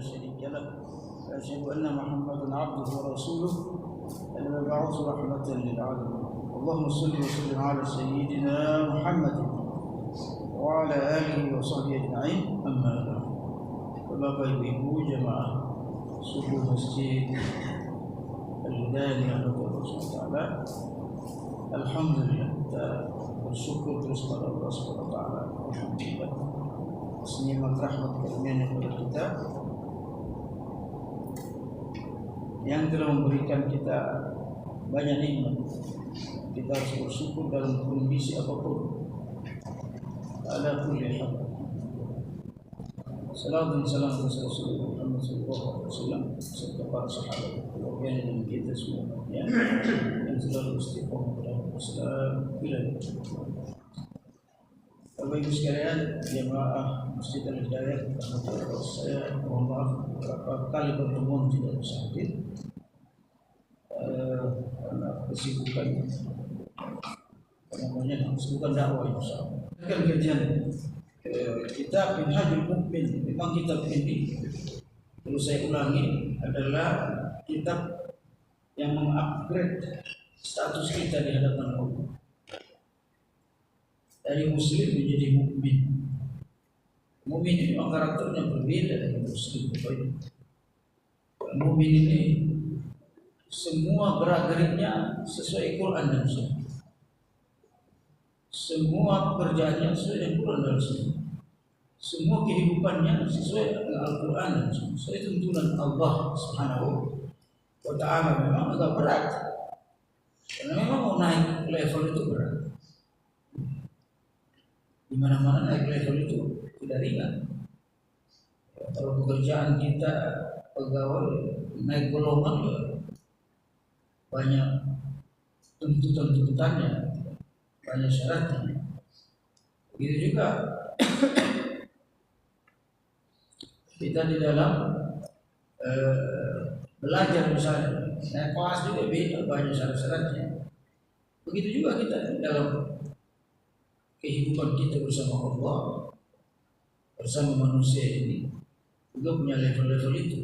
شريك له وأشهد أن محمدا عبده ورسوله المبعوث رحمة للعالمين. اللهم صل وسلم على سيدنا محمد وعلى آله وصحبه أجمعين. أما بعد. Bapak Ibu jemaah subuh masjid Al-Hidayah Allah SWT, alhamdulillah kita bersyukur terus kepada Allah SWT. Alhamdulillah nikmat rahmat karunia kepada kita yang telah memberikan kita banyak nikmat. Kita harus bersyukur dalam kondisi apapun. Ala kulli hal. Salam dan salam kepada Rasulullah Muhammad SAW serta para sahabat keluarga dan kita semua yang selalu istiqomah dalam Islam bila Bapak Ibu sekalian, jemaah Masjid Al-Hidayah, saya mohon maaf beberapa kali pertemuan tidak bisa hadir karena kesibukan kesibukan dakwah insyaallah. Kajian kitab Minhajul Mu'min, memang kitab ini perlu saya ulangi adalah kitab yang mengupgrade status kita di hadapan Allah dari muslim menjadi mukmin. Mukmin ini memang karakternya berbeda dari muslim. Mukmin ini semua gerak-geriknya sesuai Quran dan Sunnah. Semua pekerjaannya sesuai dengan Quran dan Sunnah. Semua kehidupannya sesuai dengan Al-Quran dan Sunnah. Sesuai tuntunan Allah Subhanahu wa Ta'ala. Memang agak berat, karena memang mau naik level itu berat. Di mana-mana naik level itu tidak ringan. Kalau pekerjaan kita pegawai naik golongan, banyak tuntutan-tuntutannya, banyak syaratnya. Begitu juga kita di dalam belajar misalnya, naik kelas juga beda, banyak syarat-syaratnya. Begitu juga kita di dalam kehidupan kita bersama Allah, bersama manusia ini juga punya level-level itu.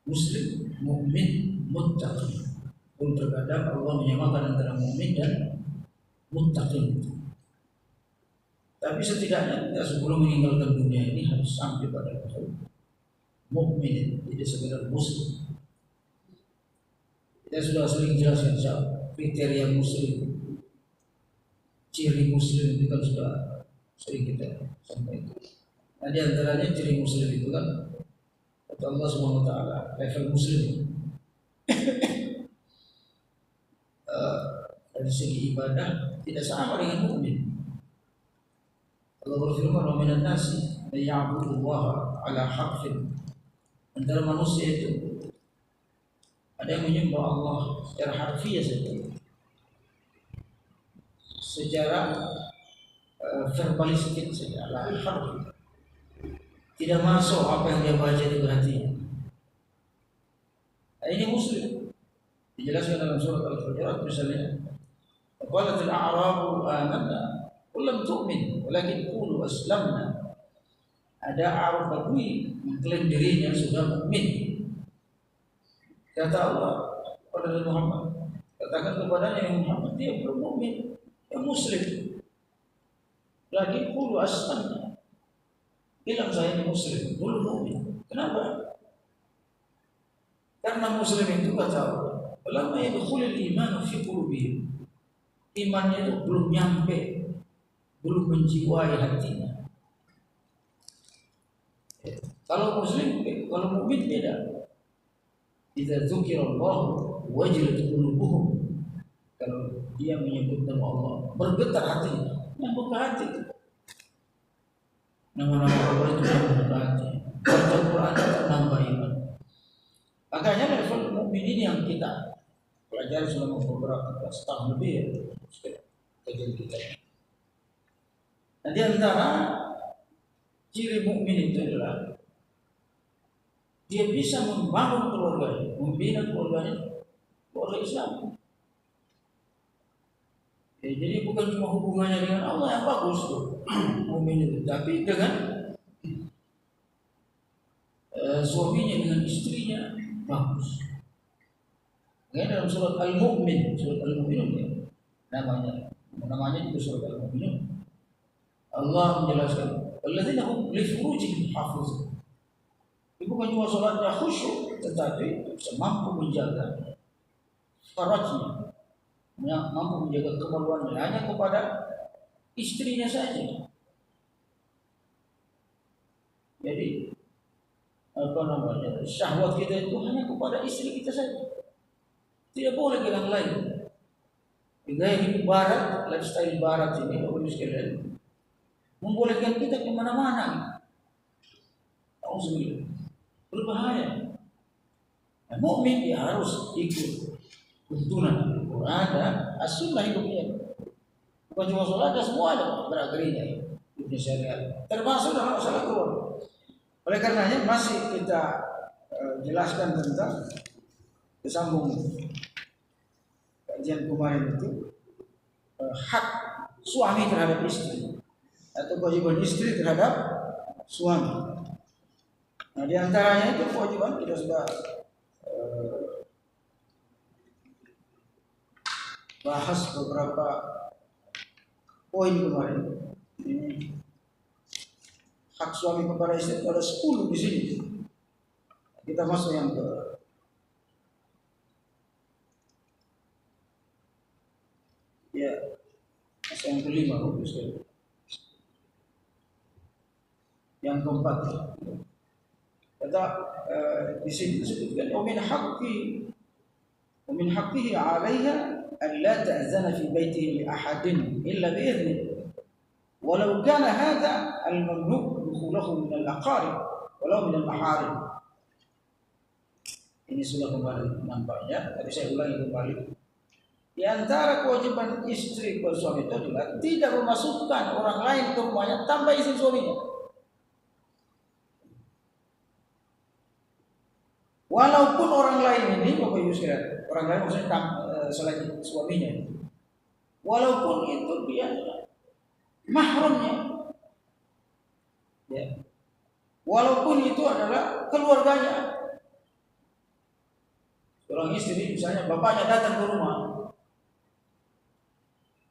Muslim, mukmin, muttaqin. Pun terkadang Allah menyamakan antara mukmin dan muttaqin. Tapi setidaknya kita sebelum meninggalkan dunia ini harus sampai pada level mukmin, tidak sekedar muslim. Kita sudah sering jelaskan kriteria muslim, ciri muslim itu kan sudah sering kita sampaikan. Nah, di antaranya ciri muslim itu kan kata Allah SWT, level muslim dari segi ibadah tidak sama dengan mukmin. Allah berfirman, "Wa minan nasi may ya'budullaha 'ala harfin." Antara manusia itu ada yang menyembah Allah secara harfiah saja, secara verbalistik saja, ala harfi. Tidak masuk apa yang dia baca di hatinya. Nah, ini muslim. Dijelaskan dalam surat Al-Hujurat misalnya, qalatil a'rabu amanna qul lam tu'min walakin qulu aslamna. Ada Arab Badui mengklaim dirinya sudah mukmin. Kata Allah kepada Muhammad, katakan kepadanya, ya Muhammad, dia belum mukmin, dia muslim. Lagi qulu aslamna, bilang saya ini muslim, belum mukmin. Kenapa? Karena muslim itu kata Allah, lama yadkhulul iman fi qulubihim. Imannya itu belum nyampe, belum menjiwai hatinya. Kalau muslim, kalau mukmin beda. Idza dzukirallah wajilat qulubuhum. Kalau dia menyebut nama Allah, bergetar hatinya, nyambung ke hati. Nama-nama Allah itu nyambung ke hati. Baca Quran itu nambah iman. Makanya level mukmin ini yang kita pelajari selama beberapa tahun lebih ya, kajian kita. Nah, di antara ciri mukmin itu adalah dia bisa membangun keluarganya, membina keluarganya, keluarga Islam. Ya, jadi bukan cuma hubungannya dengan Allah yang bagus tuh, mukmin itu, tapi dengan bagus. Ini dalam surat Al-Mu'min, surat Al-Mu'minun ya, namanya juga surat Al-Mu'minun. Allah menjelaskan, alladzina hum li furujihim hafizun. Itu bukan cuma salatnya khusyuk, tetapi mampu menjaga farajnya, mampu menjaga kemaluannya hanya kepada istrinya saja. Jadi syahwat kita itu hanya kepada istri kita saja. Tidak boleh ke yang lain. Gaya hidup barat, lifestyle barat ini, Bapak Ibu sekalian, membolehkan kita kemana-mana. Alhamdulillah, berbahaya. Nah, mukmin dia harus ikut tuntunan Al-Quran dan As-Sunnah hidupnya. Bukan cuma sholat, semua ada beragarinya hidupnya syariat, termasuk dalam masalah keluarga. Oleh karenanya masih kita jelaskan tentang kesambung kajian kemarin itu hak suami terhadap istri atau kewajiban istri terhadap suami. Nah, di antaranya itu kewajiban kita sudah bahas beberapa poin kemarin. Ini hak suami kepada istri ada 10 di sini. Kita masuk yang ke yang kelima, yang keempat. Kata di sini disebutkan ومن حقه عليها أن لا تأذن في بيته لأحد إلا بإذنه ولو كان هذا الممنوع دخوله من الأقارب ولو من المحارم. Ini sudah kembali nampaknya, tapi saya ulangi kembali. Di antara kewajiban istri kepada suami itu adalah tidak memasukkan orang lain ke rumahnya tanpa izin suaminya. Walaupun orang lain ini, Bapak Ibu sekalian, orang lain maksudnya selain suaminya, walaupun itu dia mahramnya, ya, walaupun itu adalah keluarganya. Seorang istri misalnya bapaknya datang ke rumah,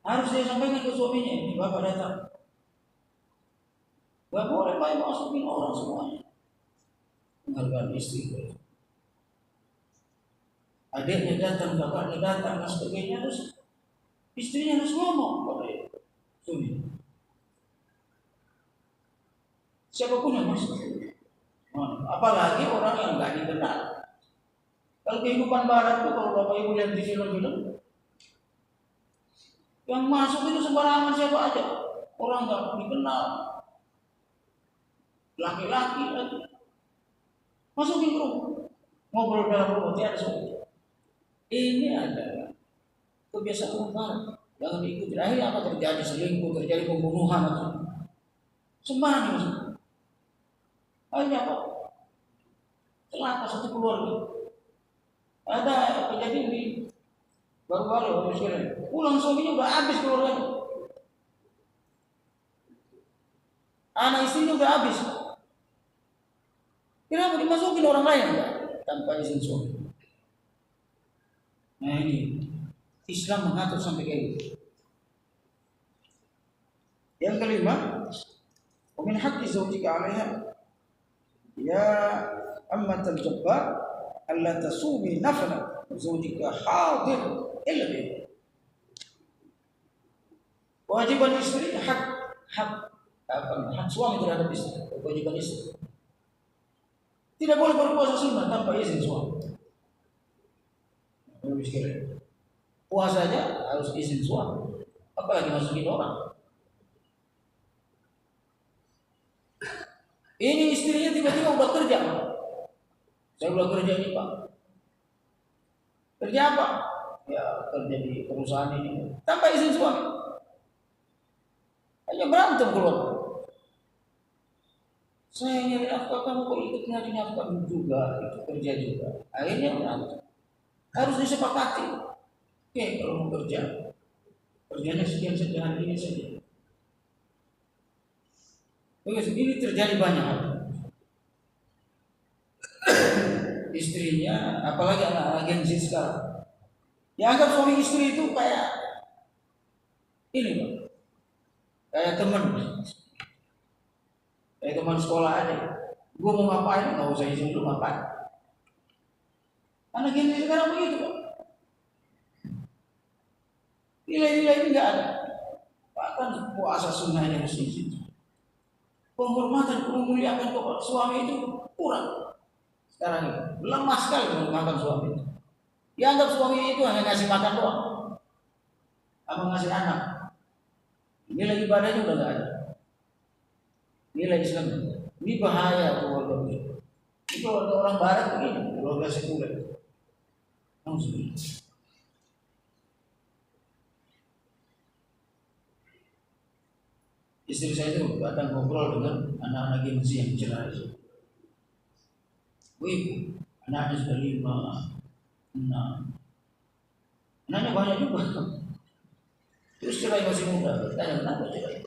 harus dia sampaikan ke suaminya, ini bapak datang. Gak boleh main masukin orang semuanya. Menghargai istri. Adiknya datang, kakaknya datang, dan sebagainya, terus istrinya harus ngomong pada suami. Siapapun yang masuk, apalagi orang yang nggak dikenal. Kalau kehidupan barat itu, kalau Bapak Ibu lihat di film-film, yang masuk itu sembarangan siapa aja, orang nggak dikenal, laki-laki lagi, masukin rumah, ngobrol dalam rumah tiada suami. Ini adalah kebiasaan orang barat, jangan diikuti. Akhirnya apa terjadi? Selingkuh, terjadi pembunuhan, atau sembarangan masuk. Akhirnya apa? Celaka satu keluarga. Ada kejadian di baru-baru pulang suaminya udah habis keluarganya, anak istrinya udah habis. Kenapa dimasukin orang lain enggak? Tanpa izin suami. Nah ini Islam mengatur sampai kayak gitu. Yang kelima, ومن حق زوجك عليها يا أمة الجبار ألا تصومي نفلا زوجك حاضر إلا به. Kewajiban istri hak suami terhadap istri, kewajiban istri. Tidak boleh berpuasa sunnah tanpa izin suami. Puasanya harus izin suami, apalagi masukin orang. Ini istrinya tiba-tiba udah kerja. Saya udah kerja ini Pak. Kerja apa? Ya kerja di perusahaan ini tanpa izin suami. Hanya berantem keluar. Saya nyari nafkah, kamu kok ikut nyari nafkah juga, ikut kerja juga. Akhirnya berantem. Harus disepakati. Oke, kalau mau kerja, kerjanya sekian hari ini saja. Ini terjadi banyak. Istri istrinya, apalagi anak-anak Gen Z sekarang, dianggap suami istri itu kayak ini Pak, kayak teman sekolah aja. Gue mau ngapain, nggak usah izin dulu ngapain. Anak Gen Z sekarang begitu Pak. Nilai-nilai ini nggak ada. Bahkan puasa sunnahnya mesti izin. Penghormatan, memuliakan suami itu kurang. Sekarang ini lemah sekali menggunakan suami itu. Dianggap suami itu hanya ngasih makan doang, apa ngasih anak. Nilai ibadahnya udah nggak ada. Nilai Islam ini bahaya keluarga ini. Ini keluarga orang Barat begini, keluarga sekuler. Istri saya itu kadang ngobrol dengan anak-anak Gen Z yang cerai. Wih, anaknya sudah 5, 6. Anaknya banyak juga. Terus cerai masih muda. Tanya kenapa cerai?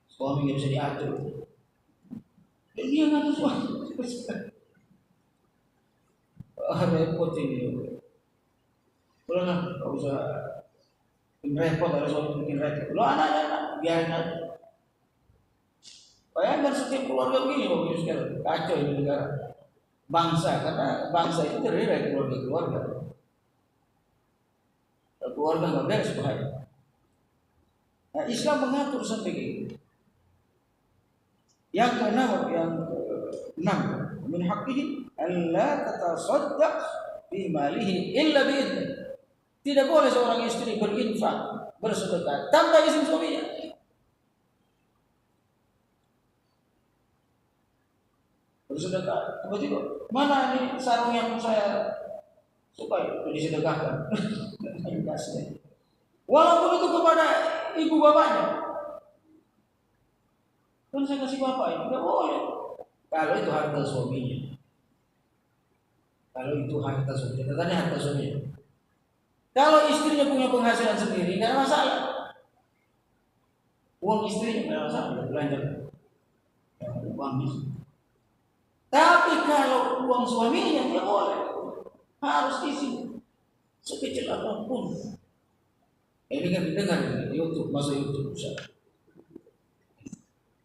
Suami nggak bisa diatur. Dan dia ngatur suami. Repot ini. Udah nggak usah repot, ada suami bikin repot. Lo anak-anak biarin aja. Bayangkan setiap keluarga begini loh sekarang. Kacau ini negara. Bangsa, karena bangsa itu terdiri dari keluarga-keluarga. Keluarga nggak beres bahaya. Nah, Islam mengatur sampai gitu. Yang keenam, min haqqihi alla tatasaddaq fi malihi illa bi idzni. Tidak boleh seorang istri berinfak, bersedekah tanpa izin suaminya. Bersedekah, tiba-tiba mana ini sarung yang saya suka disedekahkan. Walaupun itu kepada ibu bapaknya. Kan saya kasih bapak ini, tidak boleh. Kalau itu harta suaminya. Kalau itu harta suaminya, katanya harta suaminya. Kalau istrinya punya penghasilan sendiri, tidak ada masalah. Uang istrinya tidak ada masalah, belanja. Uang istri. Tapi kalau uang suaminya tidak boleh, harus isi sekecil apapun. Ini kan didengar di YouTube, masuk YouTube misalnya.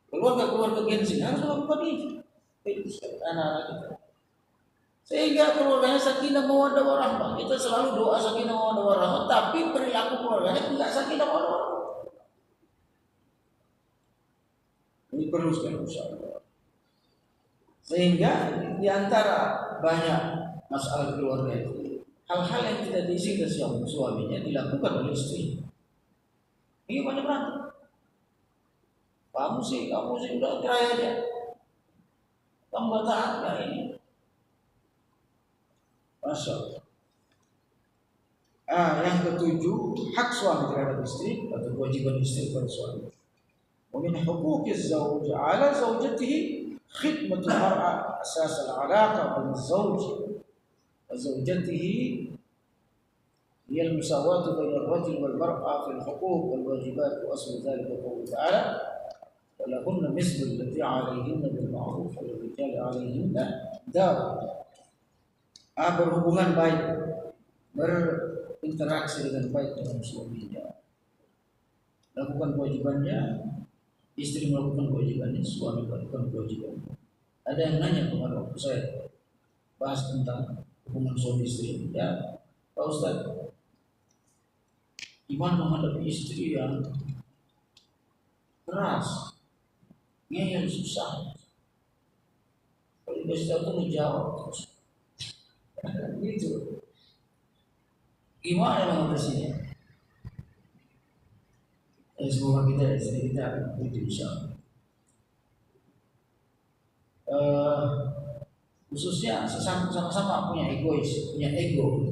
Keluarga-keluarga Gen Z harus melakukan ini. Anak-anak kita. Sehingga keluarganya sakinah mawaddah warahmah. Kita selalu doa sakinah mawaddah warahmah, tapi perilaku keluarganya tidak sakinah mawaddah warahmah. Ini perlu sekali usaha. Sehingga di antara banyak masalah keluarga itu, hal-hal yang tidak diizinkan suaminya dilakukan oleh istri. Ini banyak berantem. Kamu sih udah cerai aja. Kamu gak taat gak ini? Masya Allah. Yang ketujuh, hak suami terhadap istri atau kewajiban istri kepada suami. Wa min huquqiz zawj 'ala zawjatihi khidmatul mar'a asas al-'alaqa bain az-zawj wa zawjatihi hiya al-musawatu bain ar-rajul wal mar'a fi al-huquq wal wajibat wa aslu dhalika qawluhu ta'ala wa lahunna mithlu allati 'alayhinna bil ma'ruf wa lirrijali 'alayhinna darajah. Berhubungan baik, berinteraksi dengan baik dengan suaminya, lakukan kewajibannya, istri melakukan kewajibannya, suami melakukan kewajibannya. Ada yang nanya kemarin waktu saya bahas tentang hubungan suami istri, ya Pak Ustaz, gimana menghadapi istri yang keras, ngeyel susah, kalau dikasih tahu menjawab terus. Gitu. Gimana mengatasinya? Semoga kita itu insyaallah. Khususnya sama-sama punya egois, punya ego.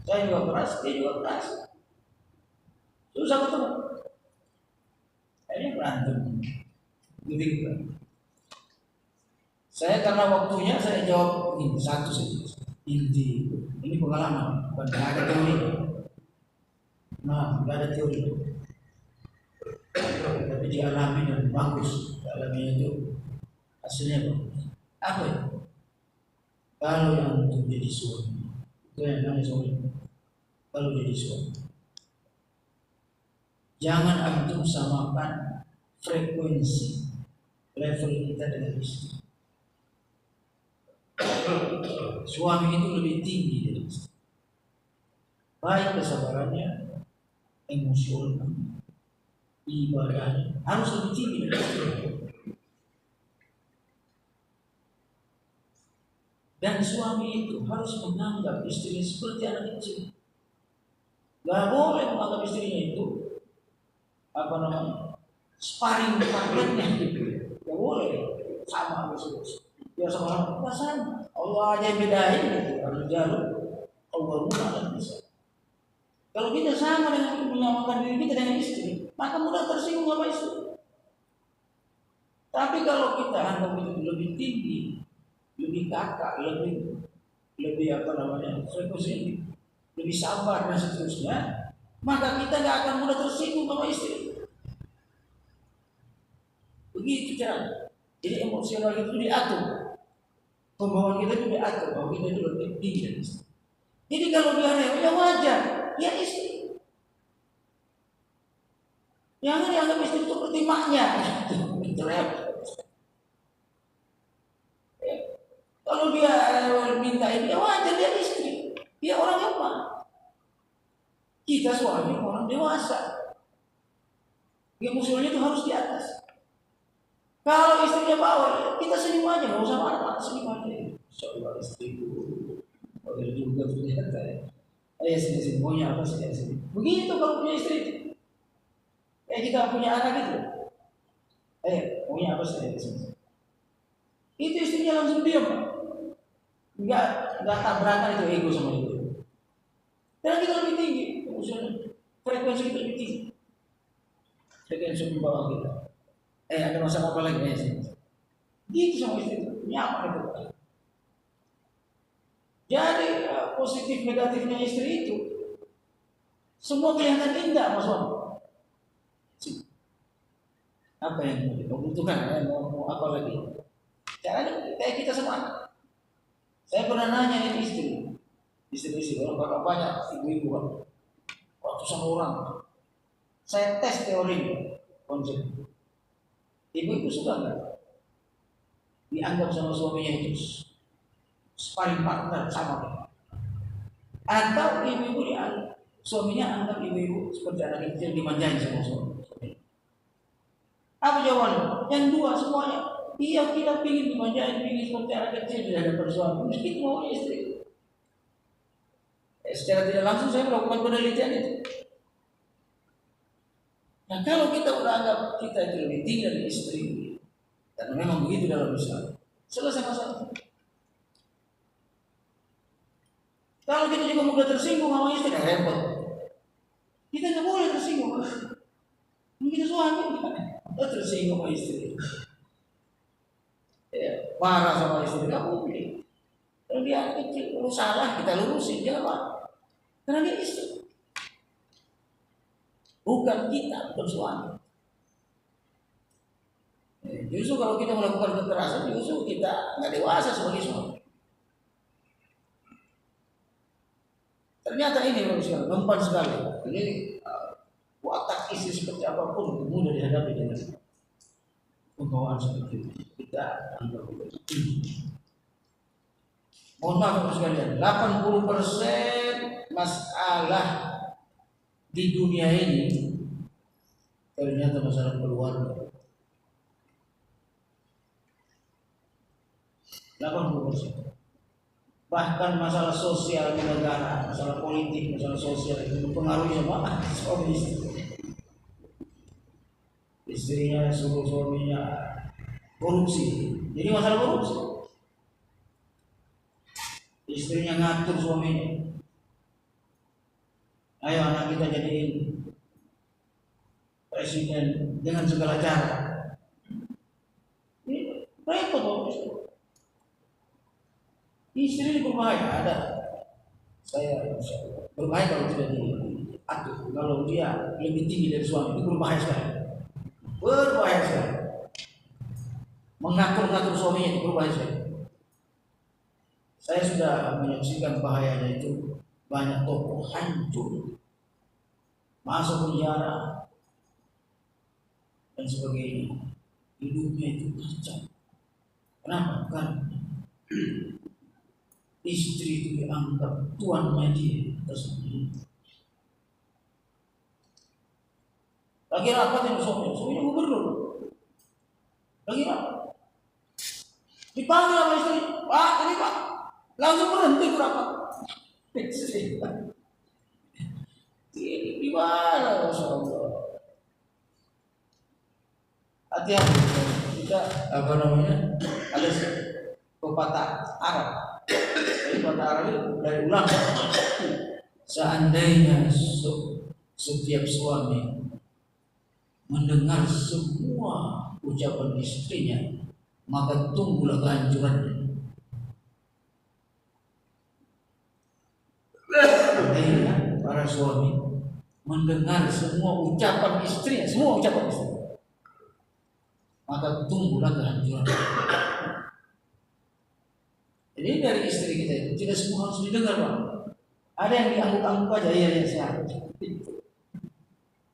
Saya juga keras, dia juga keras. Susah ketemu. Akhirnya berantem. Gitu. Saya karena waktunya saya jawab ini satu saja. Inti ini pengalaman, bukan ada teori. Nah, nggak ada teori. Tapi dialami dan bagus. Dialami itu hasilnya bagus. Apa ya? Kalau yang untuk jadi suami, itu yang namanya suami. Kalau jadi suami, jangan antum samakan frekuensi level kita dengan istri. Suami itu lebih tinggi dari istri. Baik kesabarannya, emosional, ibadahnya harus lebih tinggi dari istri. Dan suami itu harus menganggap istrinya seperti anak kecil. Gak boleh menganggap istrinya itu apa namanya sparring partnernya gitu. Gak boleh sama terus. Ya sama sama. Allah aja yang bedain gitu. Harus jalur Allah mudah bisa. Kalau kita sama dengan menyamakan diri kita dengan istri, maka mudah tersinggung sama istri. Tapi kalau kita anggap itu lebih tinggi, lebih kakak, lebih apa namanya frekuensi, lebih sabar dan seterusnya, maka kita nggak akan mudah tersinggung sama istri. Begitu cara. Jadi emosional itu diatur, pembawaan kita itu diatur, bahwa kita itu lebih tinggi dari istri. Jadi kalau dia rewel ya wajar, dia istri. Jangan dianggap istri itu seperti maknya. Itu repot. Kalau dia minta ini, ya wajar dia istri. Dia orang apa? Kita suami orang dewasa. Emosionalnya itu harus di atas. Kalau istrinya bawel, kita senyum aja, nggak usah marah, senyum aja. Soal istriku, boleh juga ternyata. Ayo sini maunya apa sih sini. Begitu kalau punya istri. Kita punya anak itu. Maunya apa sih sini. Itu istrinya langsung diam. Enggak tabrakan itu ego sama itu. Dan kita lebih tinggi, frekuensi kita lebih tinggi. Frekuensi di bawah kita. Ada masalah apa lagi sih? Gitu sama istri itu, nyaman itu. Jadi positif negatifnya istri itu semua kelihatan indah mas suami. Apa yang mau butuhkan? Mau apa lagi? Caranya kayak kita semua. Saya pernah nanya ini istri orang banyak ibu-ibu ratusan orang. Saya tes teori konsep. Ibu-ibu suka nggak dianggap sama suaminya itu sparring partner sama? Atau ibu-ibu dianggap suaminya anggap ibu-ibu seperti anak kecil dimanjain sama suami? Apa jawabannya? Yang dua semuanya. Iya kita ingin dimanjain, ingin seperti anak kecil di hadapan suami. Mesti mau istri. Secara tidak langsung saya melakukan penelitian itu. Nah kalau kita udah anggap kita itu lebih tinggi dari istri, dan memang begitu dalam Islam, selesai masalah. Kalau kita juga mudah tersinggung sama istri, repot. Kita nggak boleh tersinggung. Kita suami, kita tersinggung sama istri. Marah sama istri, nggak boleh. Kalau dia kecil, kalau salah kita lurusin, jangan marah. Karena dia istri. Bukan kita, bukan suami. Justru kalau kita melakukan kekerasan, justru kita nggak dewasa sebagai suami. Ternyata ini manusia mempan sekali. Ini watak istri seperti apapun mudah dihadapi dengan pembawaan seperti itu. Kita anggap itu. Mohon maaf sekalian, 80% masalah di dunia ini ternyata masalah keluarga. 80%. Bahkan masalah sosial di negara, masalah politik, masalah sosial itu mempengaruhi sama suami istri. Istrinya suruh suaminya korupsi, jadi masalah korupsi. Istrinya ngatur suaminya. Ayo anak kita jadiin presiden dengan segala cara. Ini repot istri. Istri ini berbahaya, ada. Saya berbahaya kalau tidak diatur. Kalau dia lebih tinggi dari suami itu berbahaya sekali. Berbahaya sekali. Mengatur-ngatur suaminya itu berbahaya sekali. Saya sudah menyaksikan bahayanya itu, banyak toko hancur, masuk penjara dan sebagainya. Hidupnya itu kacau. Kenapa? Karena istri itu dianggap tuannya dia tersendiri. Lagi rapat yang suaminya gubernur. Lagi rapat. Dipanggil sama istri, Pak, ini Pak. Langsung berhenti rapat. Istri. Ini gimana, Masya Allah. Hati-hati kita ada pepatah Arab. Pepatah Arab itu dari ulang. Seandainya setiap suami mendengar semua ucapan istrinya, maka tunggulah kehancurannya. Seandainya para suami mendengar semua ucapan istrinya, maka tunggulah kehancuran. Jadi dari istri kita itu tidak semua harus didengar, Pak. Ada yang diangguk-angguk aja, iya sehat.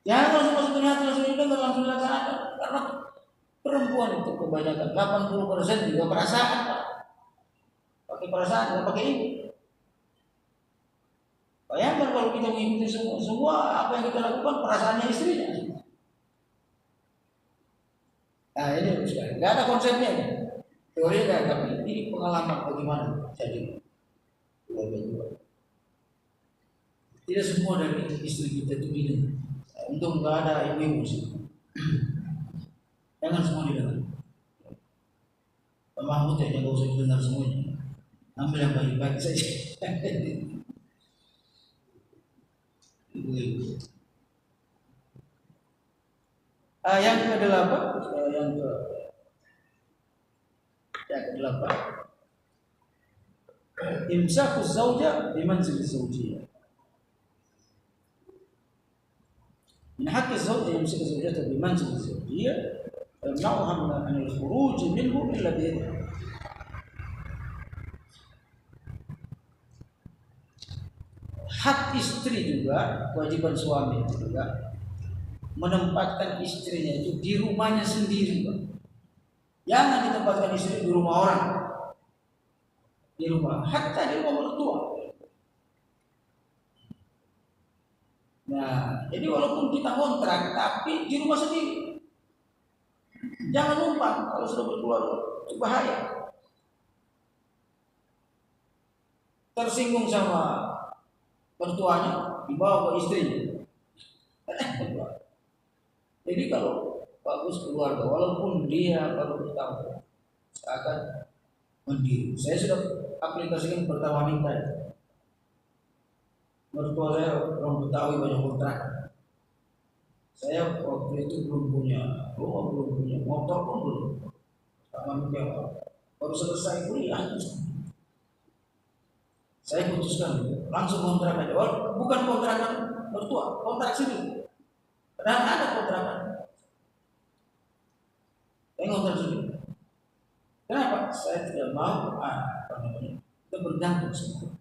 Jangan langsung masuk ke hati, langsung didengar, langsung dilaksanakan. Karena perempuan itu kebanyakan 80% juga perasaan, Pak. Pakai perasaan, nggak pakai ini. Bayangkan kalau kita mengikuti semua apa yang kita lakukan, perasaannya istrinya. Nah ini nggak ada konsepnya. Teori nggak ada, tapi ini pengalaman bagaimana jadi keluarga juga. Tidak semua dari istri kita itu ini. Untuk nggak ada ibu-ibu sih. Jangan semua didengar. Pak Mahmud ya, nggak usah didengar semuanya. Ambil yang baik-baik saja. Yang ke-8, yang ke-8, imsaku zawja bimanzil zawjiyah. Min haqqi zawji yumsiku zawjatahu bimanzil zawjiyah wa yamna'uha min al-khuruj minhu illa bi'idhnihi. Hak istri juga, kewajiban suami juga menempatkan istrinya itu di rumahnya sendiri, Pak. Jangan ditempatkan istri di rumah orang. Di rumah, hatta di rumah mertua. Nah, jadi walaupun kita kontrak, tapi di rumah sendiri. Jangan numpang kalau sudah berkeluarga, itu bahaya. Tersinggung sama mertuanya, dibawa ke istrinya. Jadi kalau bagus keluarga, walaupun dia baru bertahun, akan mandiri. Saya sudah aplikasikan pertama nikah. Mertua saya orang Betawi, banyak kontrak. Saya waktu itu belum punya rumah, belum punya motor pun belum. Pertama nikah baru selesai kuliah. Saya putuskan langsung kontrak aja. Bukan kontrakan mertua, kontrak sendiri. Dan ada kontrakan. Saya ngontrak sendiri. Kenapa? Saya tidak mau kita bergantung semua.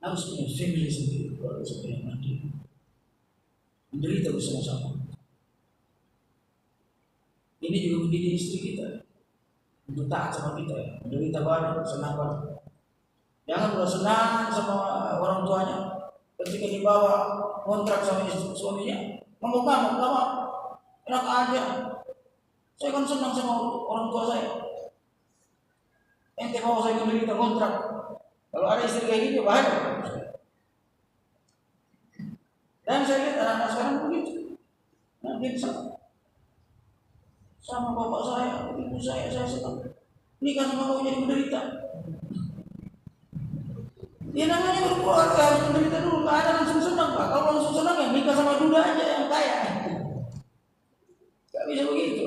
Harus punya family sendiri, keluarga sendiri yang mandiri. Menderita bersama-sama. Ini juga mendidik istri kita untuk taat sama kita, menderita bareng, senang bareng. Jangan udah senang sama orang tuanya, ketika dibawa kontrak sama suaminya, ngomong lama, enak aja. Saya kan senang sama orang tua saya. Ente mau saya menderita kontrak. Kalau ada istri kayak gini bahaya. Dan saya lihat anak-anak sekarang begitu. Nanti sama bapak saya, ibu saya senang. Nikah sama kau jadi menderita. Ya namanya berkeluarga harus menderita dulu. Nggak ada langsung senang, Pak. Kalau langsung senang ya nikah sama duda aja yang kaya. Gak bisa begitu.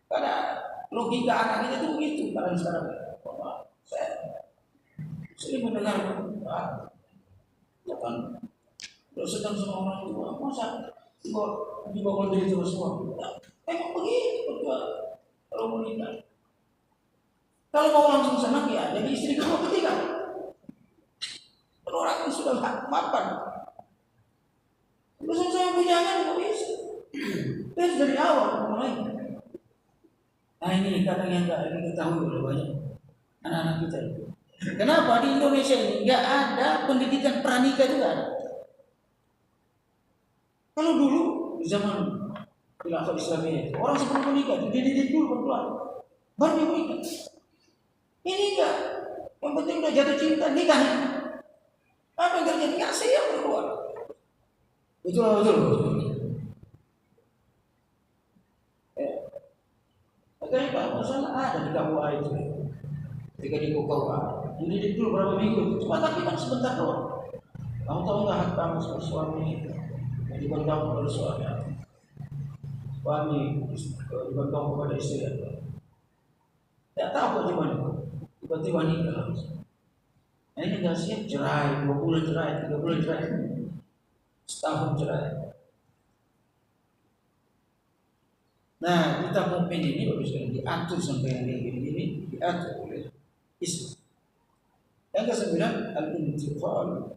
Karena logika anak kita itu begitu. Karena sekarang saya sering mendengar, kan kalau sedang sama orang tua, masa dibawa menderita semua? Emang begitu kalau menikah. Kalau mau langsung senang ya jadi istri kedua ketiga. Kalau orang yang sudah mapan, belum saya punya anak nggak bisa. Terus dari awal mulai. Nah ini kadang yang nggak diketahui oleh banyak anak-anak kita. Kenapa di Indonesia ini nggak ada pendidikan pranikah juga ada? Kalau dulu di zaman khilafah Islamiyah orang sebelum menikah dididik dulu berdua, baru dia menikah. Ini enggak, yang penting udah jatuh cinta nikah. Apa yang terjadi? Nggak siap berdua. Betul. Makanya Pak masalah ada di KUA itu. Ketika di KUA, dididik dulu berapa minggu, cuma tapi kan sebentar doang. Kamu tahu nggak hak kamu sebagai suami yang diberikan oleh suami? Suami diberikan kepada istri. Tidak tahu bagaimana. Tiba-tiba nikah. Nah ini nggak siap cerai, 2 bulan cerai, 3 bulan cerai, setahun cerai. Nah kita mukmin ini bagus sekali diatur sampai yang ini diatur oleh Islam. Yang ke-9 al-intiqal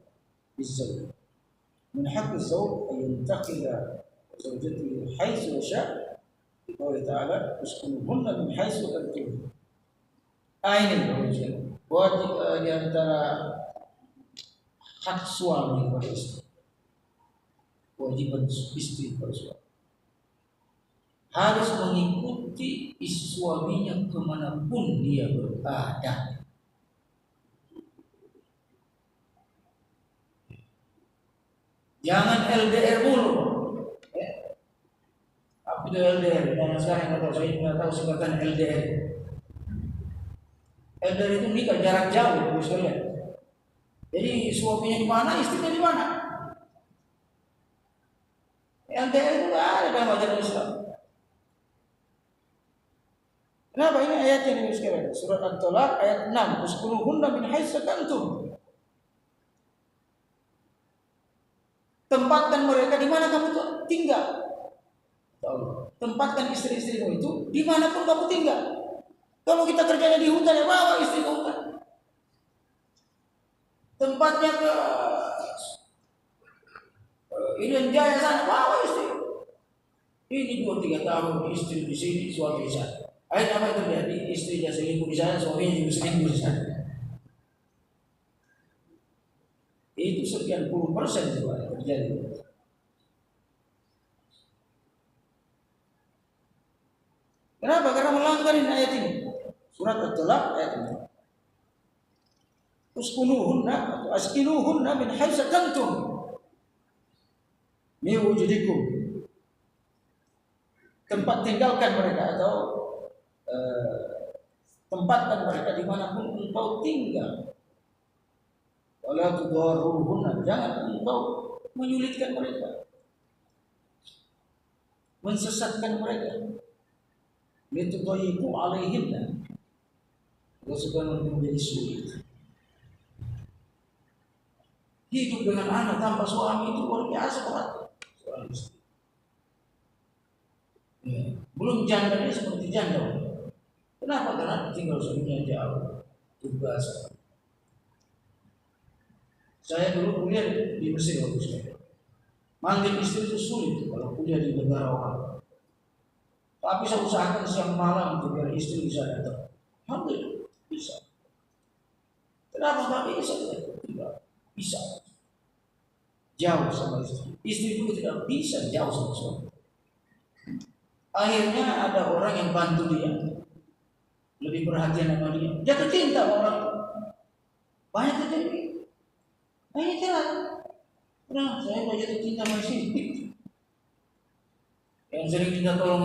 bizawj. Min haqqi az-zawj an yantaqila zawjatihi haitsu yasha. Qala ta'ala uskunuhunna min haitsu antum. Ini bagus sekali. Wajib di antara hak suami kepada istri, kewajiban istri kepada suami harus mengikuti suaminya kemanapun dia berada. Jangan LDR mulu. Apa itu LDR? Yang sekarang nggak tahu sebatan LDR. LDR itu nikah jarak jauh, sekalian. Jadi suaminya di mana, istrinya di mana. LDR itu nggak ada dalam ajaran Islam. Kenapa ini ayatnya ini sekalian? Surat At-Talaq ayat 6. Uskunuhunna min haitsu sakantum. Tempatkan mereka di mana kamu tinggal. Tempatkan istri-istrimu itu dimanapun kamu tinggal. Kalau kita kerjanya di hutan, ya bawa istri ke hutan. Tempatnya ke Irian Jaya sana, bawa istri. Ini 2-3 tahun istri di sini, suami di sana. Akhirnya apa yang terjadi? Istrinya selingkuh di sana, suaminya juga selingkuh di sana. Itu sekian puluh persen juga yang terjadi. Kenapa? Karena melanggar ayat ini. Surat At-Talaq ayat ini. Uskunuhunna atau askinuhunna min haitsu sakantum min wujudikum. Tempat tinggalkan mereka atau tempatkan mereka dimanapun engkau tinggal. Wala tudarruhunna, jangan engkau menyulitkan mereka, mensesatkan mereka. Litudayyiqu alaihinna, supaya menjadi sulit. Hidup dengan anak tanpa suami itu luar biasa berat. Belum janda seperti janda. Kenapa? Karena tinggal suaminya jauh, tugas. Saya dulu kuliah di Mesir waktu saya. Manggil istri itu sulit kalau kuliah di negara orang. Tapi saya usahakan siang malam untuk biar istri bisa datang. Alhamdulillah bisa. Kenapa nggak bisa? Tidak bisa. Jauh sama istri. Istri juga tidak bisa jauh sama suami. Akhirnya ada orang yang bantu dia, lebih perhatian sama dia, jatuh cinta sama orang. Banyak terjadi. Ini cerai. Nah, saya mau jatuh cinta sama istri. Yang sering minta tolong.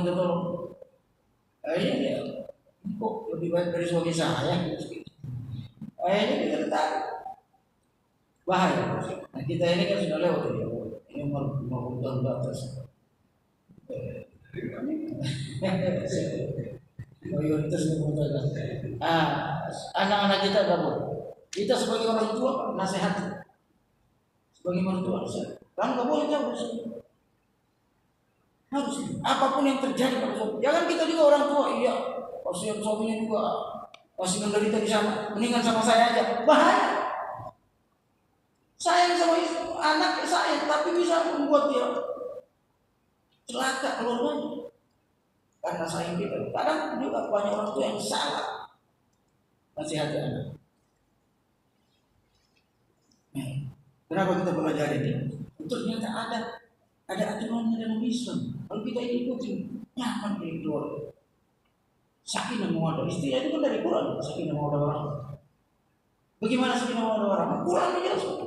Akhirnya dia, kok lebih baik dari suami saya. Akhirnya dia tertarik. Bahaya. Nah, kita ini kan sudah lewat ya. Ini mau tahun batas. Mayoritas mengatakan, anak-anak kita gabung. Kita sebagai orang tua nasihat, sebagai orang tua nasihat. Kamu nggak boleh jauh. Harus apapun yang terjadi pada suami. Jangan kita juga orang tua, iya. Kasihan suaminya juga masih menderita di sana, mendingan sama saya aja. Bahaya. Sayang sama anak saya, tapi bisa membuat dia celaka keluarganya. Karena sayang kita. Kadang juga banyak orang tua yang salah nasihati anak. Nah, kenapa kita belajar ini? Untuk ternyata ada aturannya dalam Islam. Kalau kita ikutin, nyaman di keluarga. Sakinah mawaddah, istilah itu kan dari Quran. Sakinah mawaddah warahmah. Bagaimana sakinah mawaddah warahmah? Quran menjelaskan.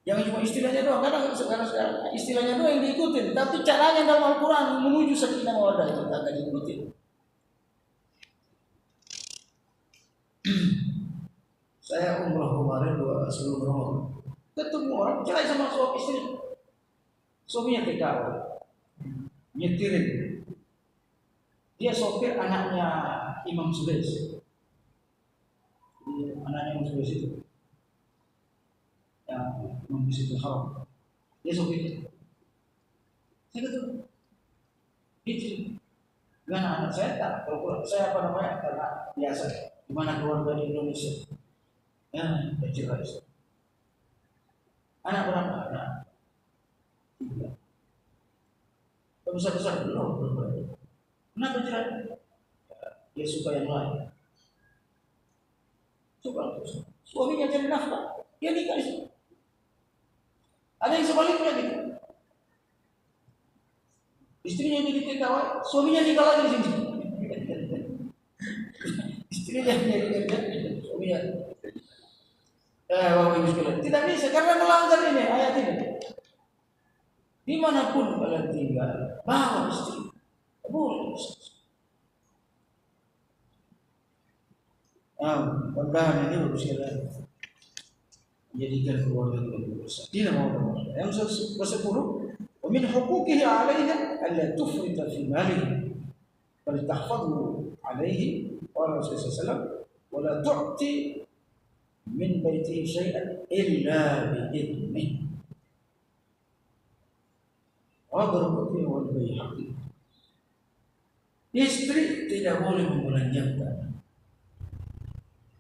Jangan cuma istilahnya doang. Kadang sekarang istilahnya doang yang diikutin, tapi caranya dalam Al-Quran menuju sakinah mawaddah itu tak akan diikutin. Saya umrah kemarin sebelum Ramadan, ketemu orang cerai sama suami istri. Suaminya TKW, nyetirin. Dia sopir anaknya Imam Sudais. Anaknya Imam Sudais itu, yang Imam Masjidil Haram. Dia sopirnya. Saya ketemu. Itu dengan anak saya tak. Kalau saya karena biasa. Gimana keluarga di Indonesia? Ya, cerai. Anak berapa? Anak 3. Besar-besar belum. Kenapa cerai? Dia suka yang lain. Suka. Suaminya cari nafkah, dia nikah di sini. Ada yang sebaliknya gitu. Istrinya jadi TKW, suaminya nikah lagi di sini. Istrinya jadi suaminya. Tidak bisa karena melanggar ini ayat ini. Dimanapun kalian tinggal, bawa istri. Boleh. Mudah-mudahan ini bagus sekali. Menjadikan keluarga kita besar. Tidak mau. Yang ke-10, wa min huquqihi 'alaiha alla tufrita fi malihi bal tahfadhu 'alaihi wa Rasulullah sallallahu alaihi wasallam wa la tu'ti min baitihi syai'an illa bi idnihi. Wa Darqutni wal Baihaqi. Istri tidak boleh membelanjakan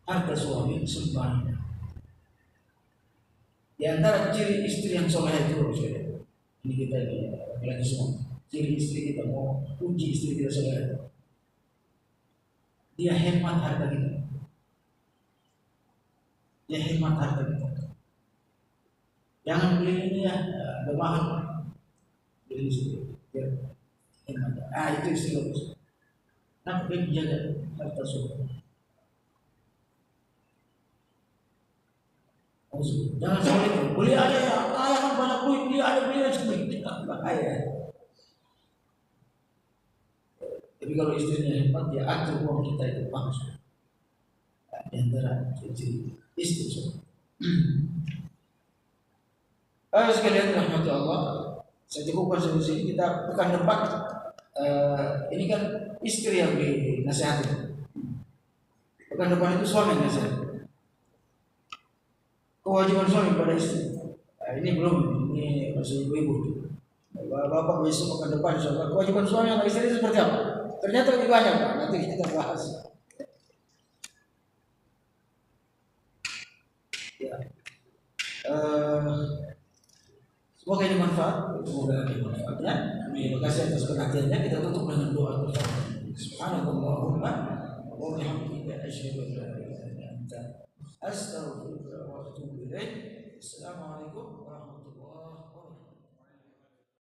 harta suami sembarangan. Di antara ciri istri yang soleh itu, ini kita lagi semua. Ciri istri kita mau uji istri kita soleh. Dia hemat harta kita. Dia hemat harta kita. Jangan beli ini ya, ada mahal. Beli istri. Ya, hemat. Itu istri bagus. Nah, dia menjaga harta suami. Jangan sebaliknya. Beli aja ya, ayah kan banyak duit, dia ada beli aja sebaliknya. Bahaya. Tapi kalau istrinya hemat, dia atur uang kita itu bagus. Di antara ciri istri semua. Sekalian rahmati Allah, saya cukupkan sampai sini. Kita pekan depan. Ini kan istri yang dinasihati. Pekan depan itu suami yang nasihat. Kewajiban suami pada istri. Ini belum, ini masih ibu-ibu. Bapak besok pekan depan, kewajiban suami sama istri seperti apa? Ternyata lebih banyak, Pak. Nanti kita bahas. Ya. Semoga ini manfaat. Semoga ini manfaatnya. Terima kasih atas perhatiannya. Kita tutup dengan doa bersama. Subhanallahumma wa bihamdika asyhadu an la ilaha illa anta astaghfiruka wa atubu ilaik. Assalamualaikum warahmatullahi wabarakatuh.